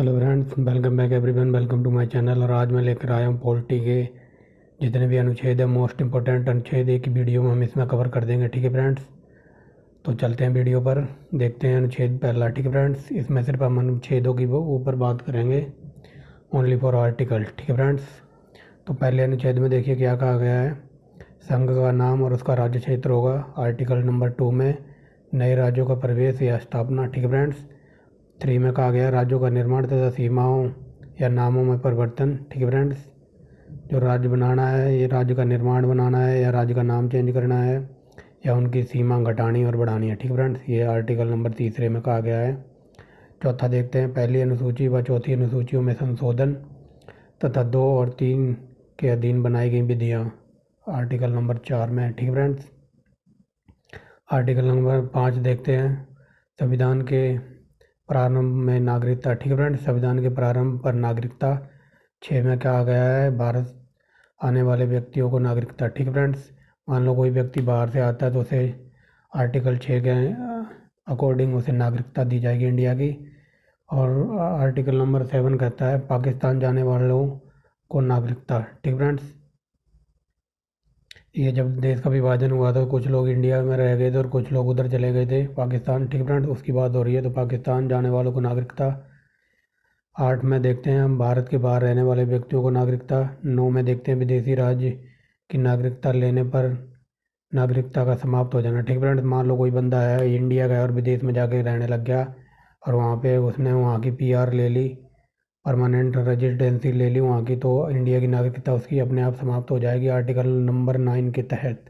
Hello friends, welcome back everyone. Welcome to my channel. और आज मैं लेकर आया हूँ पॉलिटी के जितने भी अनुच्छेद है, मोस्ट इंपॉर्टेंट अनुच्छेद एक ही वीडियो में हम इसमें कवर कर देंगे। ठीक है फ्रेंड्स, तो चलते हैं वीडियो पर, देखते हैं अनुच्छेद पहला। ठीक है फ्रेंड्स, इसमें सिर्फ हम अनुच्छेदों की वो ऊपर बात करेंगे, ओनली फॉर आर्टिकल। ठीक है फ्रेंड्स, तो पहले अनुच्छेद में देखिए क्या कहा गया है। संघ का नाम और उसका राज्य क्षेत्र होगा। आर्टिकल नंबर 2 में नए राज्यों का प्रवेश या स्थापना। ठीक है फ्रेंड्स, 3 में कहा गया राज्यों का निर्माण तथा सीमाओं या नामों में परिवर्तन। ठीक है फ्रेंड्स, जो राज्य बनाना है, ये राज्य का निर्माण बनाना है या राज्य का नाम चेंज करना है या उनकी सीमा घटानी और बढ़ानी है। ठीक है फ्रेंड्स, ये आर्टिकल नंबर 3 में कहा गया है। चौथा देखते हैं, पहली अनुसूची व चौथी अनुसूचियों में संशोधन तथा 2 और 3 के अधीन बनाई गई विधियाँ, आर्टिकल नंबर 4 में। ठीक है फ्रेंड्स, आर्टिकल नंबर 5 देखते हैं, संविधान के प्रारंभ में नागरिकता। ठीक है फ्रेंड्स, संविधान के प्रारंभ पर नागरिकता। 6 में कहा गया है भारत आने वाले व्यक्तियों को नागरिकता। ठीक है फ्रेंड्स, मान लो कोई व्यक्ति बाहर से आता है तो उसे आर्टिकल 6 के अकॉर्डिंग उसे नागरिकता दी जाएगी इंडिया की। और आर्टिकल नंबर 7 कहता है पाकिस्तान जाने वालों को नागरिकता। ठीक है फ्रेंड्स, ये जब देश का विभाजन हुआ था कुछ लोग इंडिया में रह गए थे और कुछ लोग उधर चले गए थे पाकिस्तान। ठीक है फ्रेंड्स, उसकी बात हो रही है, तो पाकिस्तान जाने वालों को नागरिकता। 8 में देखते हैं हम भारत के बाहर रहने वाले व्यक्तियों को नागरिकता। 9 में देखते हैं विदेशी राज्य की नागरिकता लेने पर नागरिकता का समाप्त हो जाना। ठीक है फ्रेंड्स, मान लो कोई बंदा है इंडिया का और विदेश में जाके रहने लग गया और वहाँ पे उसने वहाँ की पीआर ले ली, परमानेंट रेजिडेंसी ले ली वहाँ की, तो इंडिया की नागरिकता उसकी अपने आप समाप्त हो जाएगी आर्टिकल नंबर 9 के तहत।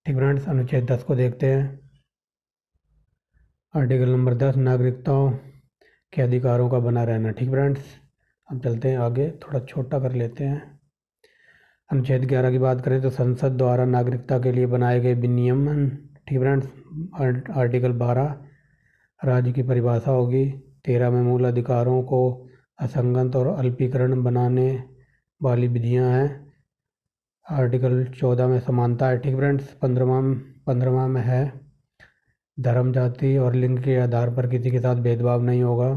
ठीक फ्रेंड्स, अनुच्छेद 10 को देखते हैं। आर्टिकल नंबर 10 नागरिकताओं के अधिकारों का बना रहना। ठीक फ्रेंड्स, अब चलते हैं आगे, थोड़ा छोटा कर लेते हैं। अनुच्छेद 11 की बात करें तो संसद द्वारा नागरिकता के लिए बनाए गए विनियमन। ठीक फ्रेंड्स, आर्टिकल 12 राज्य की परिभाषा होगी। 13 में मूल अधिकारों को असंगत और अल्पीकरण बनाने वाली विधियां हैं। आर्टिकल 14 में समानता है। ठीक फ्रेंड्स, 15वां में है धर्म, जाति और लिंग के आधार पर किसी के साथ भेदभाव नहीं होगा।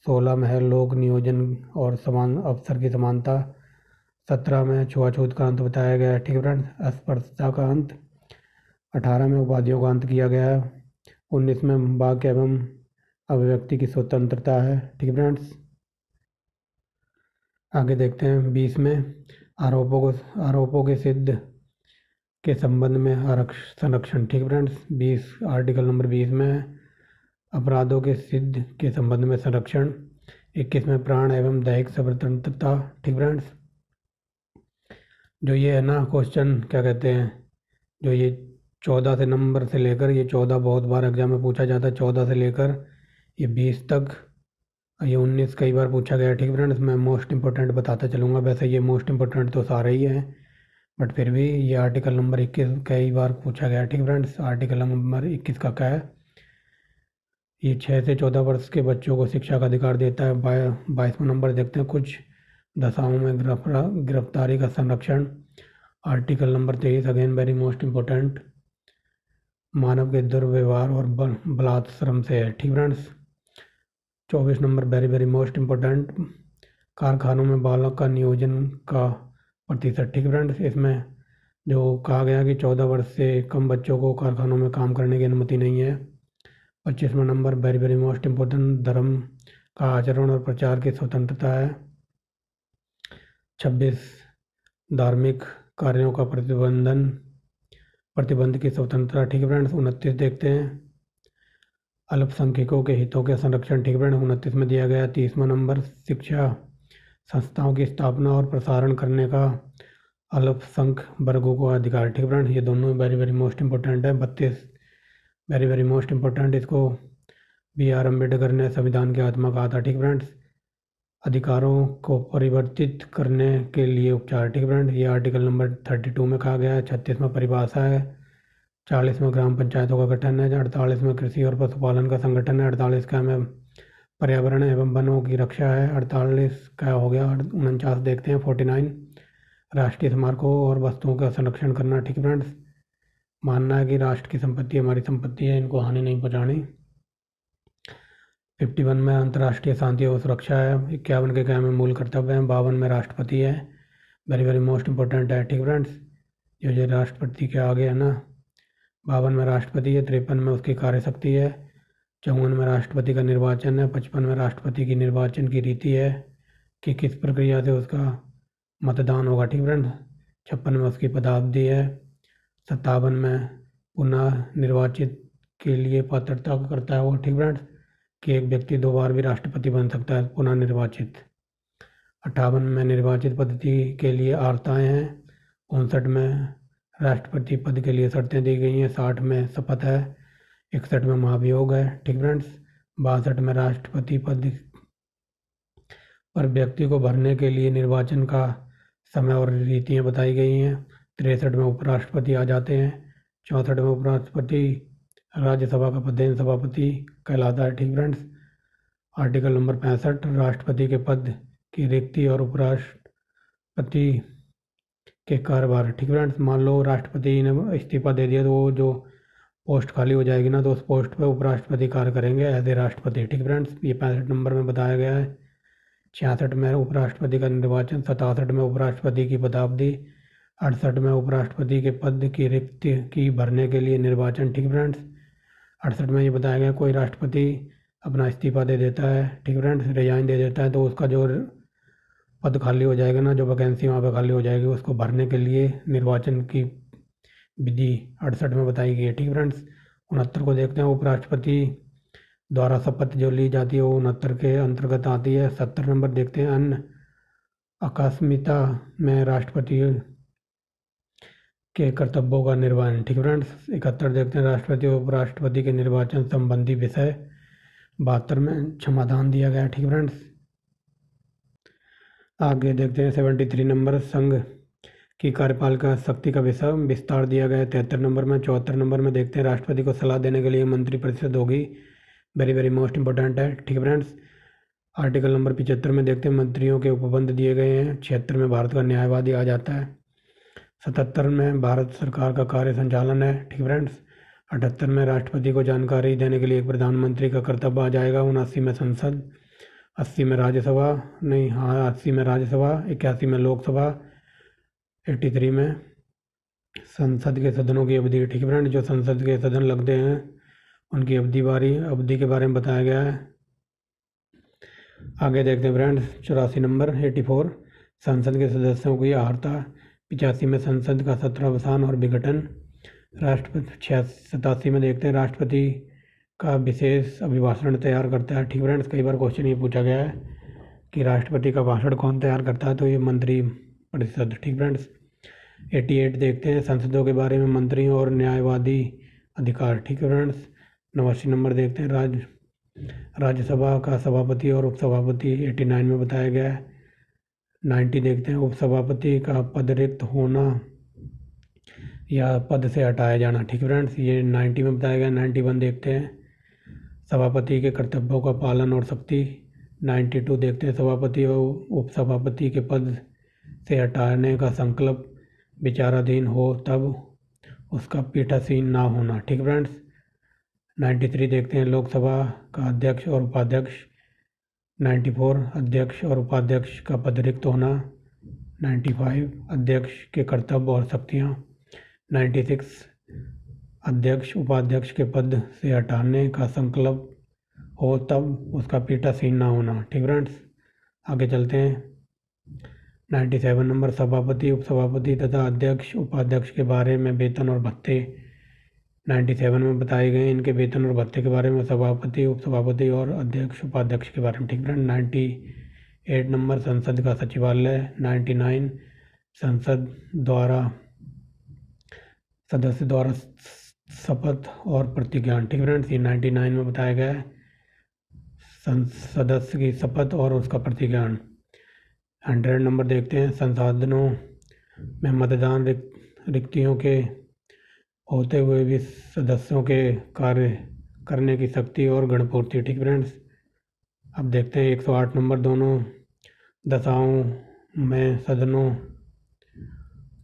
16 में है लोक नियोजन और समान अवसर की समानता। 17 में छुआछूत का अंत बताया गया है। ठीक है फ्रेंड्स, अस्पृश्यता का अंत। 18 में उपाधियों का अंत किया गया है। 19 में वाक्य एवं अभिव्यक्ति की स्वतंत्रता है। ठीक है फ्रेंड्स, आगे देखते हैं। 20 में आरोपों के सिद्ध के संबंध में संरक्षण। ठीक है फ्रेंड्स, 20 आर्टिकल नंबर 20 में अपराधों के सिद्ध के संबंध में संरक्षण। 21 में प्राण एवं दैहिक स्वतंत्रता। ठीक फ्रेंड्स, जो ये है ना क्वेश्चन क्या कहते हैं, जो ये 14 से नंबर से लेकर, ये 14 बहुत बार एग्जाम में पूछा जाता है, 14 से लेकर ये 20 तक, ये 19 कई बार पूछा गया। ठीक फ्रेंड्स, मैं मोस्ट इंपॉर्टेंट बताता चलूँगा। वैसे ये मोस्ट इंपॉर्टेंट तो सारे ही हैं, बट फिर भी ये आर्टिकल नंबर 21 कई बार पूछा गया। ठीक फ्रेंड्स, आर्टिकल नंबर 21 का क्या है, ये 6 से 14 वर्ष के बच्चों को शिक्षा का अधिकार देता है। 22वां नंबर देखते हैं, कुछ दशाओं में गिरफ्तारी का संरक्षण। Article number 23 again very most important, मानव के दुर्व्यवहार और बलात्श्रम से है। ठीक friends, 24 number very very most important, कारखानों में बालक का नियोजन का प्रतिशत। ठीक फ्रेंड्स, इसमें जो कहा गया कि 14 वर्ष से कम बच्चों को कारखानों में काम करने की अनुमति नहीं है। 25वां number very very most important, धर्म का आचरण और प्रचार की स्वतंत्रता है। 26 धार्मिक कार्यों का प्रतिबंध की स्वतंत्रता। ठीक है फ्रेंड्स, 29 देखते हैं, अल्पसंख्यकों के हितों के संरक्षण। ठीक है फ्रेंड्स, 29 में दिया गया। 30वां नंबर शिक्षा संस्थाओं की स्थापना और प्रसारण करने का अल्पसंख्यक वर्गों को अधिकार। ठीक है फ्रेंड्स, ये दोनों वेरी वेरी मोस्ट इम्पोर्टेंट है। 32 वेरी वेरी मोस्ट इम्पोर्टेंट, इसको B.R. अम्बेडकर ने संविधान की आत्मा कहा था। ठीक फ्रेंड्स, अधिकारों को परिवर्तित करने के लिए उपचार। ठीक फ्रेंड्स, ये आर्टिकल नंबर 32 में कहा गया है। 36वां परिभाषा है। 40 में ग्राम पंचायतों का गठन है। 48 में कृषि और पशुपालन का संगठन है। 48 का में पर्यावरण एवं वनों की रक्षा है। 48 का हो गया। 49 देखते हैं, 49 राष्ट्रीय स्मारकों और वस्तुओं का संरक्षण करना। ठीक फ्रेंड्स, मानना है कि राष्ट्र की संपत्ति हमारी संपत्ति है, इनको हानि नहीं पहुँचानी। 51 में अंतर्राष्ट्रीय शांति और सुरक्षा है। 51 के क्या में मूल कर्तव्य हैं। 52 में राष्ट्रपति है, वेरी वेरी मोस्ट इंपॉर्टेंट है। ठीक फ्रेंड्स, जो राष्ट्रपति के आगे है ना, 52 में राष्ट्रपति है। 53 में उसकी कार्यशक्ति है। 54 में राष्ट्रपति का निर्वाचन है। 55 में राष्ट्रपति की निर्वाचन की रीति है कि किस प्रक्रिया से उसका मतदान होगा। ठीक फ्रेंड्स, 56 में उसकी पदावधि है। 57 में पुनः निर्वाचित के लिए पात्रता करता है वो। ठीक फ्रेंड्स, कि एक व्यक्ति 2 बार भी राष्ट्रपति बन सकता है पुनः निर्वाचित। 58 में निर्वाचित पद्धति के लिए आर्ताएँ हैं। 59 में राष्ट्रपति पद के लिए शर्तें दी गई हैं। 60 में शपथ है। 61 में महाभियोग है। ठीक फ्रेंड्स, 62 में राष्ट्रपति पद पर व्यक्ति को भरने के लिए निर्वाचन का समय और रीतियाँ बताई गई हैं। 63 में उपराष्ट्रपति आ जाते हैं। 64 में उपराष्ट्रपति राज्यसभा का पदेन सभापति कहलाता है। ठीक फ्रेंड्स, आर्टिकल नंबर 65 राष्ट्रपति के पद की रिक्ति और उपराष्ट्रपति के कार्यभार। ठीक फ्रेंड्स, मान लो राष्ट्रपति ने इस्तीफा दे दिया तो वो जो पोस्ट खाली हो जाएगी ना, तो उस पोस्ट पे उपराष्ट्रपति कार्य करेंगे एज ए राष्ट्रपति। ठीक फ्रेंड्स, ये 65 नंबर में बताया गया है। 66 में उपराष्ट्रपति का निर्वाचन। 67 में उपराष्ट्रपति की पदावधि। 68 में उपराष्ट्रपति के पद की रिक्ति की भरने के लिए निर्वाचन। ठीक फ्रेंड्स, 68 में ये बताया गया कोई राष्ट्रपति अपना इस्तीफा दे देता है। ठीक फ्रेंड्स, रिजाइन दे देता है, तो उसका जो पद खाली हो जाएगा ना, जो वैकेंसी वहाँ पे खाली हो जाएगी, उसको भरने के लिए निर्वाचन की विधि 68 में बताई गई है। ठीक फ्रेंड्स, 69 को देखते हैं। उपराष्ट्रपति द्वारा शपथ जो ली जाती है वो 69 के अंतर्गत आती है। 70 नंबर देखते हैं। अन्य आकस्मिकता में राष्ट्रपति के कर्तव्यों का निर्वहन। ठीक फ्रेंड्स, 71 देखते हैं। राष्ट्रपति और उपराष्ट्रपति के निर्वाचन संबंधी विषय। 72 में क्षमादान दिया गया। ठीक फ्रेंड्स, आगे देखते हैं 73 नंबर संघ की कार्यपालिका शक्ति का विस्तार दिया गया है 73 नंबर में। 74 नंबर में देखते हैं राष्ट्रपति को सलाह देने के लिए मंत्रिपरिषद होगी, वेरी वेरी मोस्ट इंपॉर्टेंट है। ठीक फ्रेंड्स, आर्टिकल नंबर 75 में देखते हैं मंत्रियों के उपबंध दिए गए हैं। 76 में भारत का न्यायवादी आ जाता है। 77 में भारत सरकार का कार्य संचालन है। ठीक फ्रेंड्स, 78 में राष्ट्रपति को जानकारी देने के लिए एक प्रधानमंत्री का कर्तव्य आ जाएगा। 79 में संसद। 80 में राज्यसभा, नहीं हाँ 80 में राज्यसभा। 81 में लोकसभा। 83 में संसद के सदनों की अवधि। ठीक फ्रेंड, जो संसद के सदन लगते हैं उनकी अवधि के बारे में बताया गया है। आगे देखते हैं फ्रेंड्स 84 नंबर 84 संसद के सदस्यों की अहर्ता। 85 में संसद का सत्रावसान और विघटन। राष्ट्रपति 87 में देखते हैं राष्ट्रपति का विशेष अभिभाषण तैयार करता है। ठीक फ्रेंड्स, कई बार क्वेश्चन ये पूछा गया है कि राष्ट्रपति का भाषण कौन तैयार करता है, तो ये मंत्री परिषद। ठीक फ्रेंड्स, 88 देखते हैं संसदों के बारे में मंत्रियों और न्यायवादी अधिकार। ठीक है फ्रेंड्स, 89 नंबर देखते हैं राज्यसभा का सभापति और उपसभापति 89 में बताया गया है। 90 देखते हैं उपसभापति का पद रिक्त होना या पद से हटाया जाना। ठीक फ्रेंड्स, ये 90 में बताया गया। 91 देखते हैं सभापति के कर्तव्यों का पालन और शक्ति। 92 देखते हैं सभापति और उपसभापति के पद से हटाने का संकल्प विचाराधीन हो तब उसका पीठासीन ना होना। ठीक फ्रेंड्स, 93 देखते हैं लोकसभा का अध्यक्ष और उपाध्यक्ष। 94 अध्यक्ष और उपाध्यक्ष का पद रिक्त होना। 95 अध्यक्ष के कर्तव्य और शक्तियाँ। 96 अध्यक्ष उपाध्यक्ष के पद से हटाने का संकल्प हो तब उसका पीठासीन ना होना। ठीक फ्रेंड्स, आगे चलते हैं। 97 नंबर सभापति उपसभापति तथा अध्यक्ष उपाध्यक्ष के बारे में वेतन और भत्ते 97 में बताए गए इनके वेतन और भत्ते के बारे में, सभापति उपसभापति और अध्यक्ष उपाध्यक्ष के बारे में। ठीक फ्रेंड, 98 नंबर संसद का सचिवालय। 99 संसद द्वारा सदस्य द्वारा शपथ और प्रतिज्ञान। ठीक फ्रेंड्स, ये 99 में बताया गया है सदस्य की शपथ और उसका प्रतिज्ञान। 100 नंबर देखते हैं संसाधनों में मतदान रिक्तियों के होते हुए भी सदस्यों के कार्य करने की शक्ति और गणपूर्ति। ठीक फ्रेंड्स, अब देखते हैं 108 नंबर दोनों दशाओं में सदनों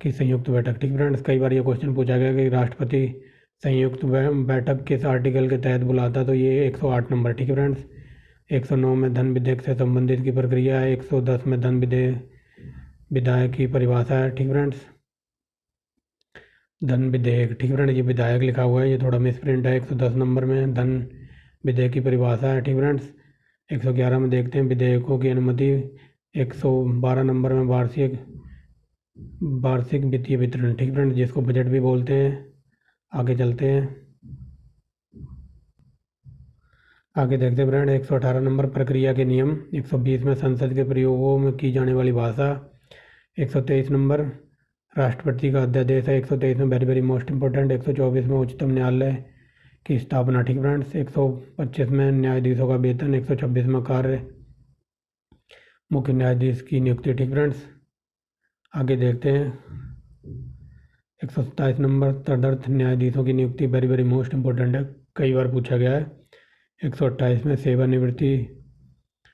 की संयुक्त बैठक। ठीक फ्रेंड्स, कई बार ये क्वेश्चन पूछा गया कि राष्ट्रपति संयुक्त बैठक किस आर्टिकल के तहत बुलाता, तो ये 108 नंबर। ठीक है फ्रेंड्स, 109 में धन विधेयक से संबंधित की प्रक्रिया है। 110 में धन विधायक की परिभाषा है। ठीक फ्रेंड्स, धन विधेयक, ठीक फ्रेंड्स, ये विधायक लिखा हुआ है, ये थोड़ा मिस प्रिंट है। 110 नंबर में धन विधेयक की परिभाषा है। ठीक फ्रेंड्स, 111 में देखते हैं विधेयकों की अनुमति। 112 नंबर में वार्षिक वित्तीय वितरण, ठीक फ्रेंड्स, जिसको बजट भी बोलते हैं। आगे चलते हैं, आगे देखते हैं फ्रेंड। 118 नंबर प्रक्रिया के नियम। 120 में संसद के प्रयोगों में की जाने वाली भाषा। 123 नंबर राष्ट्रपति का अध्यादेश है। 123 में वेरी वेरी मोस्ट इंपॉर्टेंट। 124 में उच्चतम न्यायालय की स्थापना, ठीक फ्रेंड्स। 125 में न्यायाधीशों का वेतन। 126 में कार्य मुख्य न्यायाधीश की नियुक्ति, ठीक फ्रेंड्स। आगे देखते हैं 127 नंबर तदर्थ न्यायाधीशों की नियुक्ति, वेरी वेरी मोस्ट इंपॉर्टेंट है, कई बार पूछा गया है। 128 में सेवानिवृत्ति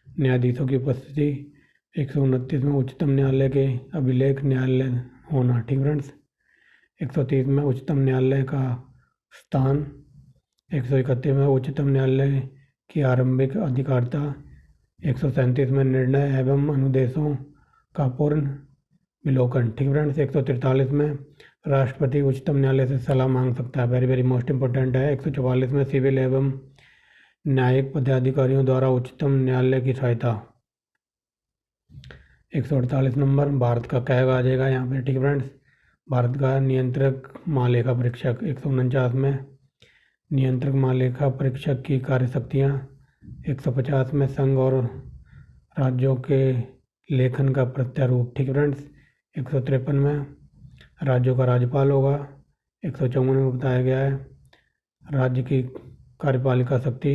न्यायाधीशों की उपस्थिति। 129 में उच्चतम न्यायालय के अभिलेख न्यायालय होना, ठीक फ्रेंड्स। 130 में उच्चतम न्यायालय का स्थान। 131 में उच्चतम न्यायालय की आरंभिक अधिकारिता। 137 में निर्णय एवं अनुदेशों का पूर्ण विलोकन, ठीक फ्रेंड्स। 143 में राष्ट्रपति उच्चतम न्यायालय से सलाह मांग सकता है, वेरी वेरी मोस्ट इंपॉर्टेंट है। 144 में सिविल एवं न्यायिक पदाधिकारियों द्वारा उच्चतम न्यायालय की सहायता। 148 नंबर भारत का कहेगा आ जाएगा यहाँ पे, ठीक फ्रेंड्स, भारत का नियंत्रक महालेखा परीक्षक। 149 में नियंत्रक महालेखा परीक्षक की कार्यशक्तियाँ। 150 में संघ और राज्यों के लेखन का प्रत्यारोप, ठीक फ्रेंड्स। 153 में राज्यों का राज्यपाल होगा। 154 में बताया गया है राज्य की कार्यपालिका शक्ति।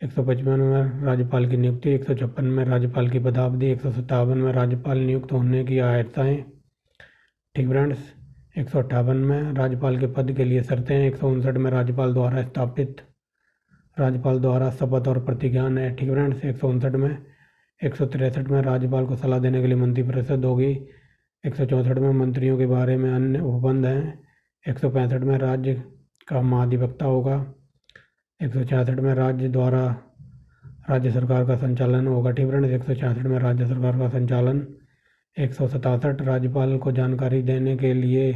155 में राज्यपाल की नियुक्ति। 156 में राज्यपाल की पदावधि। 157 में राज्यपाल नियुक्त होने की आयताएँ, ठीक फ्रेंड्स। 158 में राज्यपाल के पद के लिए शर्तें। 159 में राज्यपाल द्वारा शपथ और प्रतिज्ञान है, ठीक फ्रेंड्स। 159 में 163 में राज्यपाल को सलाह देने के लिए मंत्रिपरिषद होगी। 164 में मंत्रियों के बारे में अन्य उपबंध हैं। 165 में राज्य का महाधिवक्ता होगा। 166 में राज्य द्वारा राज्य सरकार का संचालन होगा, ठीक फ्रेंड्स। 166 में राज्य सरकार का संचालन। 167 राज्यपाल को जानकारी देने के लिए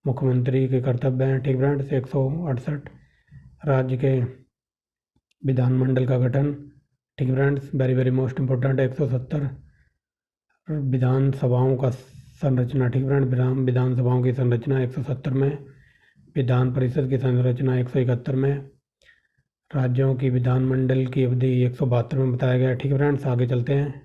मुख्यमंत्री के कर्तव्य हैं, ठीक फ्रेंड्स। 168 राज्य के विधानमंडल का गठन, ठीक friends, very very most important. 170 विधानसभाओं का संरचना, ठीक फ्रेंड, विधानसभाओं की संरचना। 170 में विधान परिषद की संरचना। 171 में राज्यों की विधानमंडल की अवधि। 172 में बताया गया, ठीक फ्रेंड्स। आगे चलते हैं,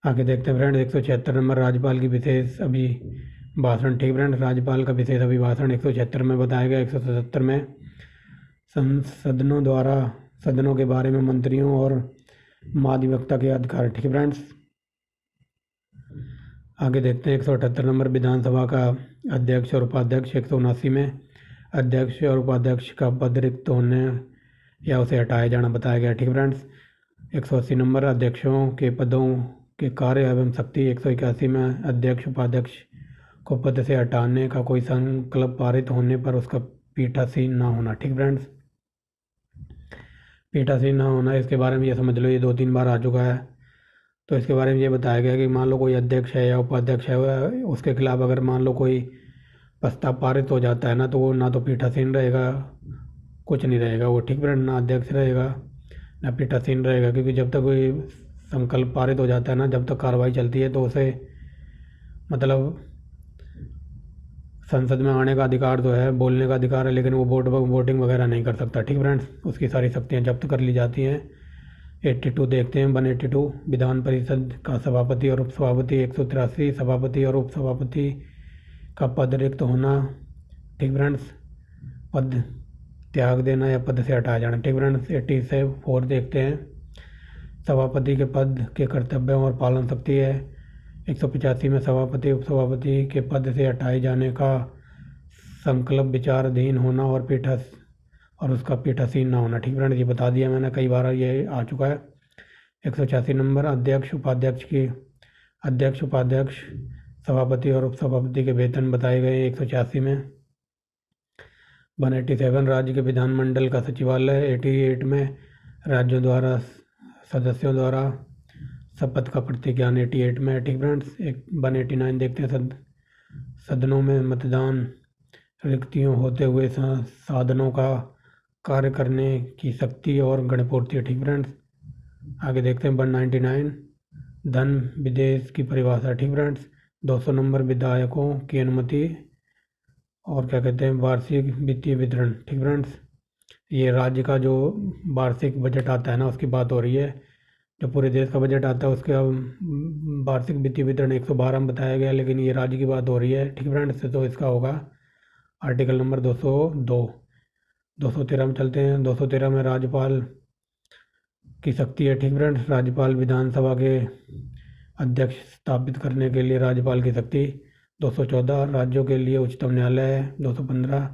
आगे देखते हैं फ्रेंड्स। 176 नंबर राज्यपाल की विशेष अभिभाषण, ठीक फ्रेंड्स, राज्यपाल का विशेष अभिभाषण 176 में बताया गया। 177 में सदनों के बारे में मंत्रियों और महाधिवक्ता के अधिकार, ठीक फ्रेंड्स। आगे देखते हैं 178 नंबर विधानसभा का अध्यक्ष और उपाध्यक्ष। 179 में अध्यक्ष और उपाध्यक्ष का पद रिक्त होने या उसे हटाया जाना बताया गया, ठीक फ्रेंड्स। 180 नंबर अध्यक्षों के पदों के कार्य एवं शक्ति। 181 में अध्यक्ष उपाध्यक्ष को पद से हटाने का कोई संकल्प पारित होने पर उसका पीठासीन ना होना, ठीक फ्रेंड्स। पीठासीन ना होना, इसके बारे में ये समझ लो, ये 2-3 बार आ चुका है। तो इसके बारे में ये बताया गया कि मान लो कोई अध्यक्ष है या उपाध्यक्ष है, उसके खिलाफ अगर मान लो कोई प्रस्ताव पारित हो जाता है ना, तो वो ना तो पीठासीन रहेगा, कुछ नहीं रहेगा वो, ठीक फ्रेंड, ना अध्यक्ष रहेगा ना पीठासीन रहेगा, क्योंकि जब तक कोई संकल्प पारित हो जाता है ना, जब तक कार्रवाई चलती है, तो उसे मतलब संसद में आने का अधिकार तो है, बोलने का अधिकार है, लेकिन वो वोटिंग वगैरह नहीं कर सकता, ठीक फ्रेंड्स। उसकी सारी शक्तियाँ जब्त कर ली जाती हैं। 82 देखते हैं, 182 विधान परिषद का सभापति और उपसभापति। 183 सभापति और उपसभापति का पद रिक्त होना, ठीक फ्रेंड्स, पद त्याग देना या पद से हटाया जाना, ठीक फ्रेंड्स। 84 देखते हैं, सभापति के पद के कर्तव्यों और पालन शक्ति है। 185 में सभापति उपसभापति के पद से हटाए जाने का संकल्प विचाराधीन होना और उसका पीठासीन ना होना, ठीक फ्रेंड्स, ये बता दिया मैंने, कई बार ये आ चुका है। 186 नंबर अध्यक्ष उपाध्यक्ष सभापति और उपसभापति के वेतन बताए गए 186 में। 187 राज्य के विधानमंडल का सचिवालय। 88 में राज्यों द्वारा सदस्यों द्वारा शपथ का प्रतिज्ञान 88 में। ठीक फ्रेंड्स, 189 देखते हैं सदनों में मतदान रिक्तियों होते हुए साधनों का कार्य करने की शक्ति और गणपूर्ति। ठीक फ्रेंड्स, आगे देखते हैं 199 धन विदेश की परिभाषा। ठीक फ्रेंड्स, 200 नंबर विधायकों की अनुमति और क्या कहते हैं वार्षिक वित्तीय वितरण। ठीक फ्रेंड्स, ये राज्य का जो वार्षिक बजट आता है ना, उसकी बात हो रही है। जो पूरे देश का बजट आता है उसके वार्षिक वित्तीय वितरण 112 में बताया गया, लेकिन ये राज्य की बात हो रही है। ठीक फ्रेंड्स, तो इसका होगा आर्टिकल नंबर 202। 213 में चलते हैं। 213 में राज्यपाल की शक्ति है। ठीक फ्रेंड्स, राज्यपाल विधानसभा के अध्यक्ष स्थापित करने के लिए राज्यपाल की शक्ति। 214 राज्यों के लिए उच्चतम न्यायालय है। 215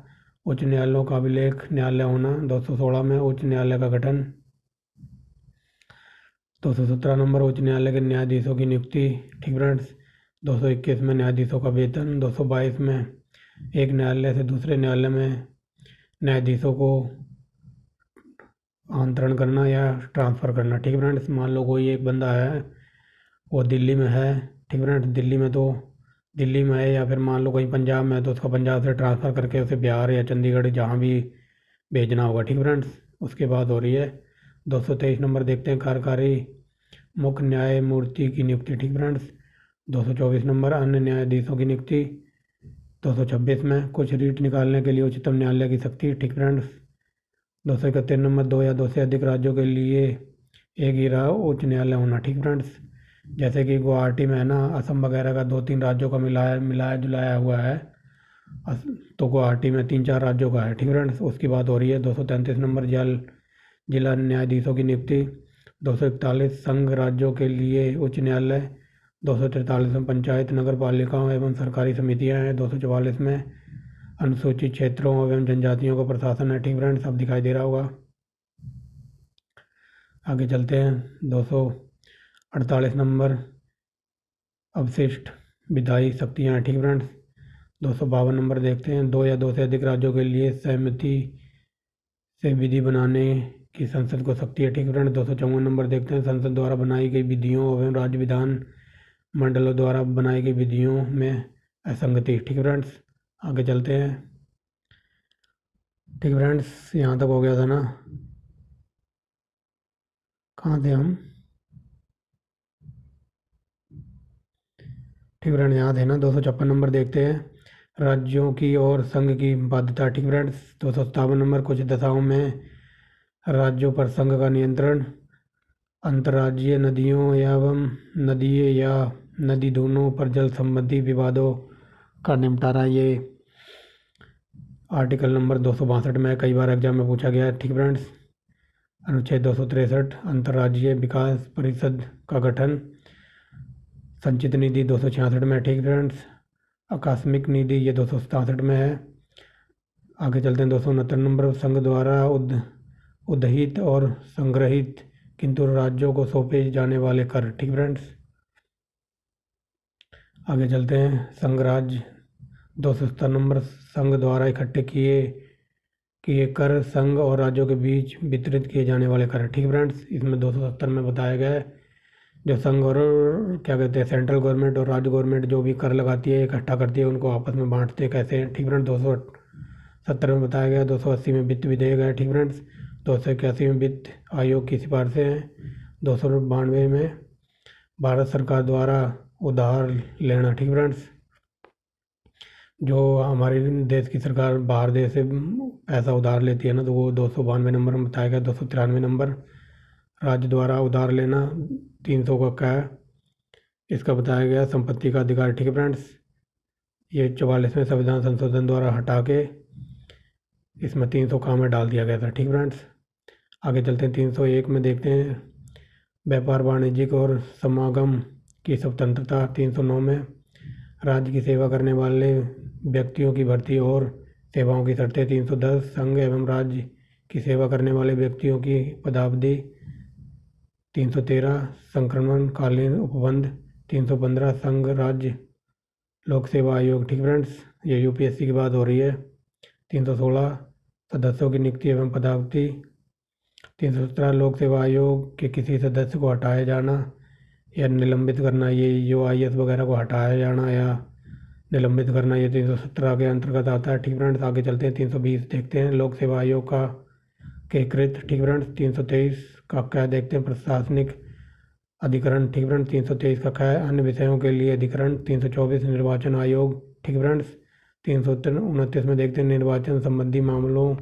उच्च न्यायालयों का अभिलेख न्यायालय होना। 216 में उच्च न्यायालय का गठन। 217 नंबर उच्च न्यायालय के न्यायाधीशों की नियुक्ति। ठीक फ्रेंड्स, 221 में न्यायाधीशों का वेतन। 222 में एक न्यायालय से दूसरे न्यायालय में न्यायाधीशों को अंतरण करना या ट्रांसफ़र करना। ठीक फ्रेंड्स, मान लो कोई एक बंदा है वो दिल्ली में है। ठीक फ्रेंड्स, दिल्ली में है, या फिर मान लो कहीं पंजाब में है तो उसका पंजाब से ट्रांसफ़र करके उसे बिहार या चंडीगढ़ जहाँ भी भेजना होगा। ठीक फ्रेंड्स, उसके बाद हो रही है। 223 नंबर देखते हैं कार्यकारी मुख्य न्यायमूर्ति की नियुक्ति। ठीक फ्रेंड्स, 224 नंबर अन्य न्यायाधीशों की नियुक्ति। 226 में कुछ रीट निकालने के लिए उच्चतम न्यायालय की शक्ति। ठीक फ्रेंड्स, 231 नंबर 2 या 2 से अधिक राज्यों के लिए एक ही उच्च न्यायालय होना। ठीक फ्रेंड्स, जैसे कि गुवाहाटी में है ना, असम वगैरह का 2-3 राज्यों का मिलाया जुलाया हुआ है, तो गुवाहाटी में 3-4 राज्यों का है। ठीक फ्रेंड्स, उसकी बात हो रही है। 233 नंबर जिला न्यायाधीशों की नियुक्ति। 241 संघ राज्यों के लिए उच्च न्यायालय। 243 में पंचायत नगर पालिकाओं एवं सरकारी समितियां हैं। 244 में अनुसूचित क्षेत्रों एवं जनजातियों का प्रशासन है। ठीक फ्रेंड्स, अब दिखाई दे रहा होगा। आगे चलते हैं। 248 नंबर अवशिष्ट विधायी शक्तियाँ हैं। ठीक फ्रेंड्स, 252 नंबर देखते हैं। 2 या 2 से अधिक राज्यों के लिए सहमति से विधि बनाने की संसद को शक्ति है। ठीक फ्रेंड्स, 254 नंबर देखते हैं। संसद द्वारा बनाई गई विधियों एवं राज्य विधान मंडलों द्वारा बनाई गई विधियों में असंगति। ठीक फ्रेंड्स, आगे चलते हैं। ठीक फ्रेंड्स, यहाँ तक हो गया था ना, कहाँ थे हम? ठीक फ्रेंड्स, यहाँ थे ना। 256 नंबर देखते हैं। राज्यों की और संघ की बाध्यता। ठीक फ्रेंड्स, 257 नंबर कुछ दशाओं में राज्यों पर संघ का नियंत्रण। अंतर्राज्यीय नदियों एवं नदीय या नदी दोनों पर जल संबंधी विवादों का निपटारा। ये आर्टिकल नंबर 262 में कई बार एग्जाम में पूछा गया है। ठीक फ्रेंड्स, अनुच्छेद 263 अंतर्राज्यीय विकास परिषद का गठन। संचित निधि 266 में। ठीक फ्रेंड्स, आकस्मिक निधि ये 267 में है। आगे चलते हैं। 269 नंबर संघ द्वारा उद्हित और संग्रहित किंतु राज्यों को सौंपे जाने वाले कर। ठीक फ्रेंड्स, आगे चलते हैं। संघ राज्य 270 नंबर संघ द्वारा इकट्ठे किए कर संघ और राज्यों के बीच वितरित किए जाने वाले कर। ठीक फ्रेंड्स, इसमें 270 में बताया गया है जो संघ और क्या कहते हैं सेंट्रल गवर्नमेंट और राज्य गवर्नमेंट जो भी कर लगाती है इकट्ठा करती है, उनको आपस में बांटते हैं कैसे। ठीक फ्रेंड्स, 270 में बताया गया। 280 में वित्त विधेयक है। ठीक फ्रेंड्स, 281 में वित्त आयोग की सिफारिशें हैं। 292 में भारत सरकार द्वारा उधार लेना। ठीक फ्रेंड्स, जो हमारे देश की सरकार बाहर देश से पैसा उधार लेती है ना, तो वो 292 नंबर में बताया गया। 293 नंबर राज्य द्वारा उधार लेना। 300 का क्या है इसका बताया गया संपत्ति का अधिकार। ठीक है फ्रेंड्स, ये 44वें संविधान संशोधन द्वारा हटा के इसमें 300 का में डाल दिया गया था। ठीक फ्रेंड्स, आगे चलते हैं। 301 में देखते हैं व्यापार वाणिज्यिक और समागम की स्वतंत्रता। 309 में राज्य की सेवा करने वाले व्यक्तियों की भर्ती और सेवाओं की शर्तें। 310 संघ एवं राज्य की सेवा करने वाले व्यक्तियों की पदावधि। 313 संक्रमणकालीन उपबंध। 315 संघ राज्य लोक सेवा आयोग। ठीक फ्रेंड्स, ये यूपीएससी की बात हो रही है। 316 सदस्यों की नियुक्ति एवं पदावधि। 317 लोक सेवा आयोग के किसी सदस्य को हटाया जाना या निलंबित करना, ये जो IAS वगैरह को हटाया जाना या निलंबित करना, ये 317 के अंतर्गत आता है। ठीक फ्रेंड्स, आगे चलते हैं 320 देखते हैं, लोक सेवा आयोग का के कृत। ठीक फ्रेंड्स, 323 का क्या देखते हैं, प्रशासनिक अधिकरण। ठीक फ्रेंड्स, 323 का क्या है, अन्य विषयों के लिए अधिकरण। 324 निर्वाचन आयोग। ठीक फ्रेंड्स, 329 में देखते हैं निर्वाचन संबंधी मामलों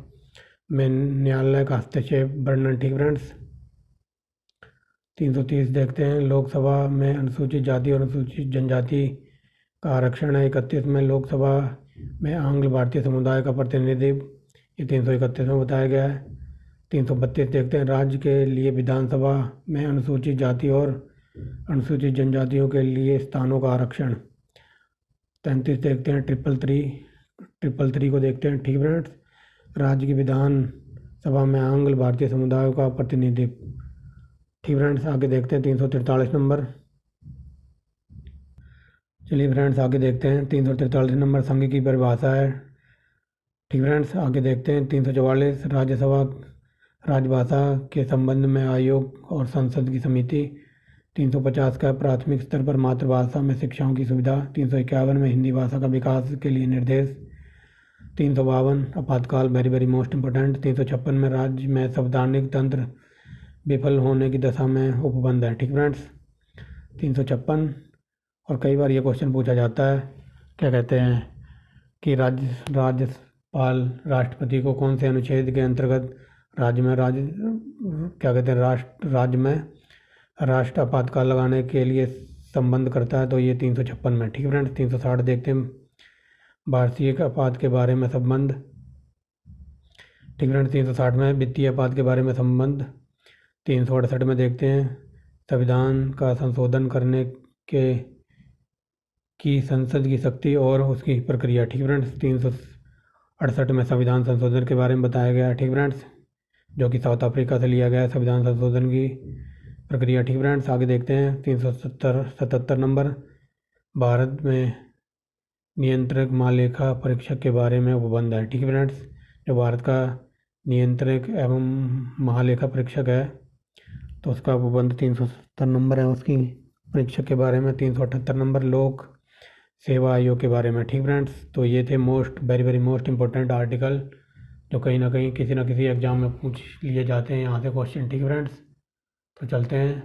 में न्यायालय का हस्तक्षेप वर्णन। ठीक फ्रेंड्स, 330 देखते हैं लोकसभा में अनुसूचित जाति और अनुसूचित जनजाति का आरक्षण है। 31 में लोकसभा में आंग्ल भारतीय समुदाय का प्रतिनिधित्व, ये 331 में बताया गया है। 332 देखते हैं राज्य के लिए विधानसभा में अनुसूचित जाति और अनुसूचित जनजातियों के लिए स्थानों का आरक्षण। 33 देखते हैं ट्रिपल थ्री को देखते हैं। ठीक फ्रेंड्स, राज्य की विधानसभा में आंग्ल भारतीय समुदाय का प्रतिनिधित्व। ठीक फ्रेंड्स, आगे देखते हैं 343 नंबर। चलिए फ्रेंड्स, आगे देखते हैं 343 नंबर संघ की परिभाषा है। ठीक फ्रेंड्स, आगे देखते हैं 344 राज्यसभा राजभाषा के संबंध में आयोग और संसद की समिति। 350 का प्राथमिक स्तर पर मातृभाषा में शिक्षाओं की सुविधा। 351 में हिंदी भाषा का विकास के लिए निर्देश। 352 आपातकाल, वेरी वेरी मोस्ट इंपॉर्टेंट। 356 में राज्य में संवैधानिक तंत्र विफल होने की दशा में उपबंध है। ठीक फ्रेंड्स, 356। और कई बार ये क्वेश्चन पूछा जाता है, क्या कहते हैं कि राज्यपाल राष्ट्रपति को कौन से अनुच्छेद के अंतर्गत राज्य में राष्ट्र आपातकाल लगाने के लिए संबंध करता है, तो ये 356 में। ठीक फ्रेंड्स, 360 देखते हैं वार्षिक आपात के बारे में संबंध। ठीक फ्रेंड्स, 360 में वित्तीय आपात के बारे में संबंध। 368 में देखते हैं संविधान का संशोधन करने की संसद की शक्ति और उसकी प्रक्रिया। ठीक फ्रेंड्स, 368 में संविधान संशोधन के बारे में बताया गया है। ठीक फ्रेंड्स, जो कि साउथ अफ्रीका से लिया गया है संविधान संशोधन की प्रक्रिया। ठीक फ्रेंड्स, आगे देखते हैं 377 नंबर, भारत में नियंत्रक महालेखा परीक्षक के बारे में उपबंध है। ठीक फ्रेंड्स, जो भारत का नियंत्रक एवं महालेखा परीक्षक है, तो उसका उपबंध 370 नंबर है उसकी परीक्षक के बारे में। 378 नंबर लोक सेवा आयोग के बारे में। ठीक फ्रेंड्स, तो ये थे very very most important article, जो कहीं ना कहीं किसी ना किसी एग्जाम में पूछ लिए जाते हैं यहाँ से क्वेश्चन। ठीक फ्रेंड्स, तो चलते हैं,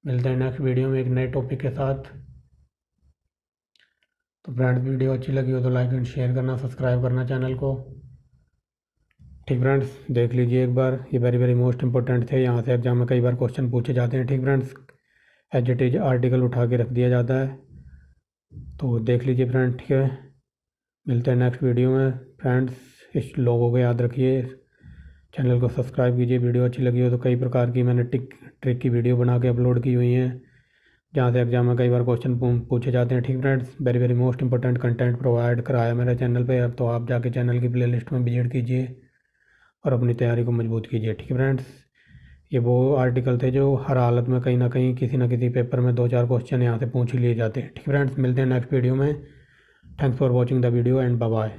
मिलते हैं नेक्स्ट वीडियो में एक नए टॉपिक के साथ। तो फ्रेंड्स, वीडियो अच्छी लगी हो तो लाइक एंड शेयर करना, सब्सक्राइब करना चैनल को। ठीक फ्रेंड्स, देख लीजिए एक बार, ये वेरी वेरी मोस्ट इंपॉर्टेंट थे, यहाँ से एग्जाम में कई बार क्वेश्चन पूछे जाते हैं। ठीक friends, as it is article उठा के रख दिया जाता है, तो देख लीजिए फ्रेंड। ठीक है, मिलते हैं नेक्स्ट वीडियो में। फ्रेंड्स, इस लोगों को याद रखिए, चैनल को सब्सक्राइब कीजिए। वीडियो अच्छी लगी हो तो कई प्रकार की मैंने ट्रिक की वीडियो बना के अपलोड की हुई हैं, जहाँ से एग्जाम में कई बार क्वेश्चन पूछे जाते हैं। ठीक friends, very very most important content provide कराया मेरे चैनल पे। अब तो आप जाके चैनल की प्लेलिस्ट में विजिट कीजिए और अपनी तैयारी को मजबूत कीजिए। ठीक है फ्रेंड्स, ये वो आर्टिकल थे जो हर हालत में कहीं ना कहीं किसी ना किसी पेपर में 2-4 क्वेश्चन यहाँ से पूछ ही लिए जाते हैं। ठीक फ्रेंड्स, मिलते हैं नेक्स्ट वीडियो में। Thanks for watching the video and bye bye.